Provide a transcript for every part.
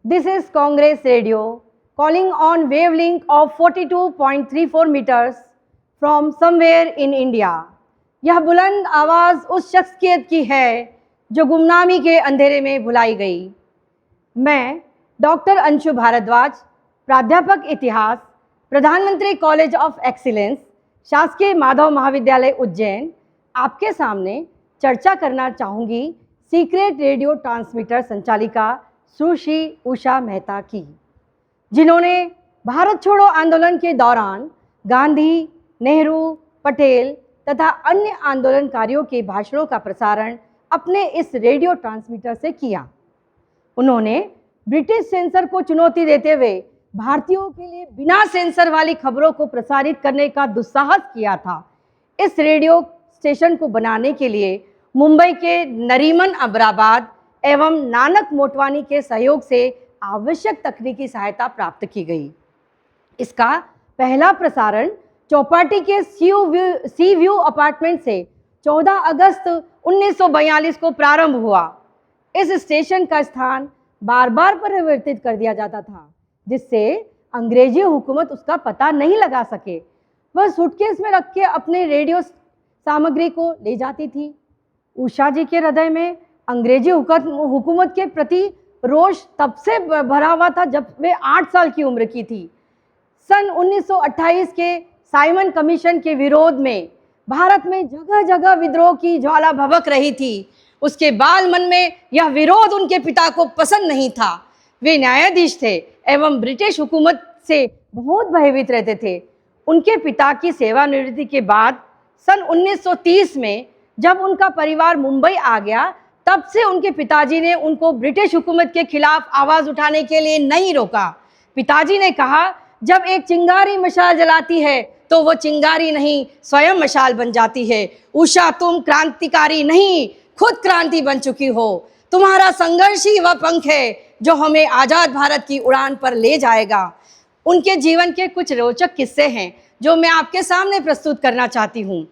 This is Congress Radio calling on wavelength of 42.34 meters from somewhere in India. यह बुलंद आवाज़ उस शख्सियत की है जो गुमनामी के अंधेरे में भुलाई गई। मैं डॉक्टर अंशु भारद्वाज, प्राध्यापक इतिहास, प्रधानमंत्री कॉलेज ऑफ एक्सीलेंस, शासकीय माधव महाविद्यालय उज्जैन, आपके सामने चर्चा करना चाहूँगी सीक्रेट रेडियो ट्रांसमीटर संचालिका सुश्री उषा मेहता की, जिन्होंने भारत छोड़ो आंदोलन के दौरान गांधी, नेहरू, पटेल तथा अन्य आंदोलनकारियों के भाषणों का प्रसारण अपने इस रेडियो ट्रांसमीटर से किया। उन्होंने ब्रिटिश सेंसर को चुनौती देते हुए भारतीयों के लिए बिना सेंसर वाली खबरों को प्रसारित करने का दुस्साहस किया था। इस रेडियो स्टेशन को बनाने के लिए मुंबई के नरीमन अब्राबाद एवं नानक मोटवानी के सहयोग से आवश्यक तकनीकी सहायता प्राप्त की गई। इसका पहला प्रसारण चौपाटी के सी व्यू अपार्टमेंट से 14 अगस्त 1942 को प्रारंभ हुआ। इस स्टेशन का स्थान बार बार परिवर्तित कर दिया जाता था, जिससे अंग्रेजी हुकूमत उसका पता नहीं लगा सके। वह सूटकेस में रख के अपने रेडियो सामग्री को ले जाती थी। उषा जी के हृदय में अंग्रेजी हुकूमत के प्रति रोष तब से भरा हुआ था जब वे 8 साल की उम्र की थी। सन 1928 के साइमन कमीशन के विरोध में भारत में जगह जगह विद्रोह की ज्वाला भभक रही थी। उसके बाल मन में यह विरोध उनके पिता को पसंद नहीं था। वे न्यायाधीश थे एवं ब्रिटिश हुकूमत से बहुत भयभीत रहते थे। उनके पिता की सेवानिवृत्ति के बाद सन 1930 में जब उनका परिवार मुंबई आ गया, तब से उनके पिताजी ने उनको ब्रिटिश हुकूमत के खिलाफ आवाज़ उठाने के लिए नहीं रोका। पिताजी ने कहा, जब एक चिंगारी मशाल जलाती है तो वो चिंगारी नहीं, स्वयं मशाल बन जाती है। उषा, तुम क्रांतिकारी नहीं, खुद क्रांति बन चुकी हो। तुम्हारा संघर्ष ही वह पंख है जो हमें आज़ाद भारत की उड़ान पर ले जाएगा। उनके जीवन के कुछ रोचक किस्से हैं जो मैं आपके सामने प्रस्तुत करना चाहती हूँ।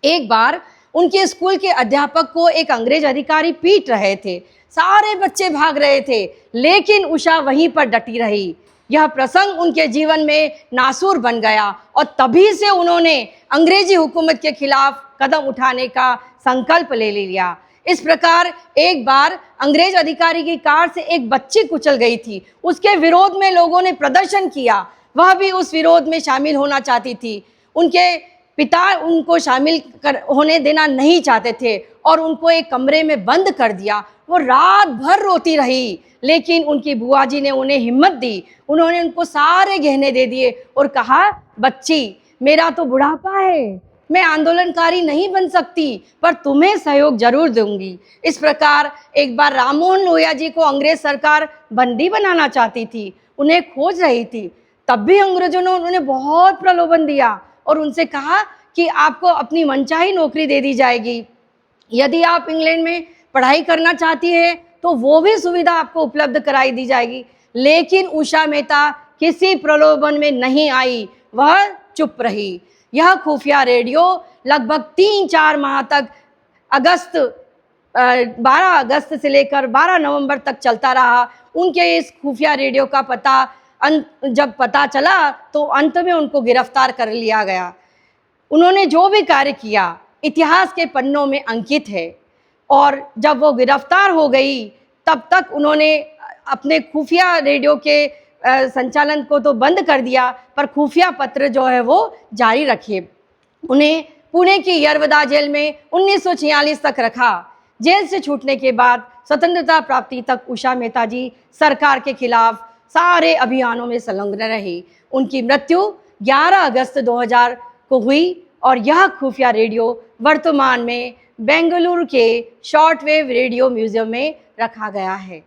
एक बार उनके स्कूल के अध्यापक को एक अंग्रेज अधिकारी पीट रहे थे। सारे बच्चे भाग रहे थे, लेकिन उषा वहीं पर डटी रही। यह प्रसंग उनके जीवन में नासूर बन गया और तभी से उन्होंने अंग्रेजी हुकूमत के खिलाफ कदम उठाने का संकल्प ले लिया। इस प्रकार एक बार अंग्रेज अधिकारी की कार से एक बच्ची कुचल गई थी। उसके विरोध में लोगों ने प्रदर्शन किया। वह भी उस विरोध में शामिल होना चाहती थी। उनके पिता उनको शामिल होने देना नहीं चाहते थे और उनको एक कमरे में बंद कर दिया। वो रात भर रोती रही, लेकिन उनकी बुआ जी ने उन्हें हिम्मत दी। उन्होंने उनको सारे गहने दे दिए और कहा, बच्ची, मेरा तो बुढ़ापा है, मैं आंदोलनकारी नहीं बन सकती, पर तुम्हें सहयोग जरूर दूंगी। इस प्रकार एक बार राममोहन लोहिया जी को अंग्रेज सरकार बंदी बनाना चाहती थी, उन्हें खोज रही थी। तब भी अंग्रेजों ने उन्हें बहुत प्रलोभन दिया और उनसे कहा कि आपको अपनी मनचाही नौकरी दे दी जाएगी। यदि आप इंग्लैंड में पढ़ाई करना चाहती है तो वो भी सुविधा आपको उपलब्ध कराई दी जाएगी। लेकिन उषा मेहता किसी प्रलोभन में नहीं आई, वह चुप रही। यह खुफिया रेडियो लगभग 3-4 माह तक 12 अगस्त से लेकर 12 नवंबर तक चलता रहा। उनके इस खुफिया रेडियो का पता जब पता चला तो अंत में उनको गिरफ्तार कर लिया गया। उन्होंने जो भी कार्य किया इतिहास के पन्नों में अंकित है और जब वो गिरफ्तार हो गई तब तक उन्होंने अपने खुफिया रेडियो के संचालन को तो बंद कर दिया, पर खुफिया पत्र जो है वो जारी रखे। उन्हें पुणे की यरवदा जेल में 1946 तक रखा। जेल से छूटने के बाद स्वतंत्रता प्राप्ति तक उषा मेहता जी सरकार के खिलाफ सारे अभियानों में संलग्न रही। उनकी मृत्यु 11 अगस्त 2000 को हुई और यह खुफिया रेडियो वर्तमान में बेंगलुरु के शॉर्टवेव रेडियो म्यूजियम में रखा गया है।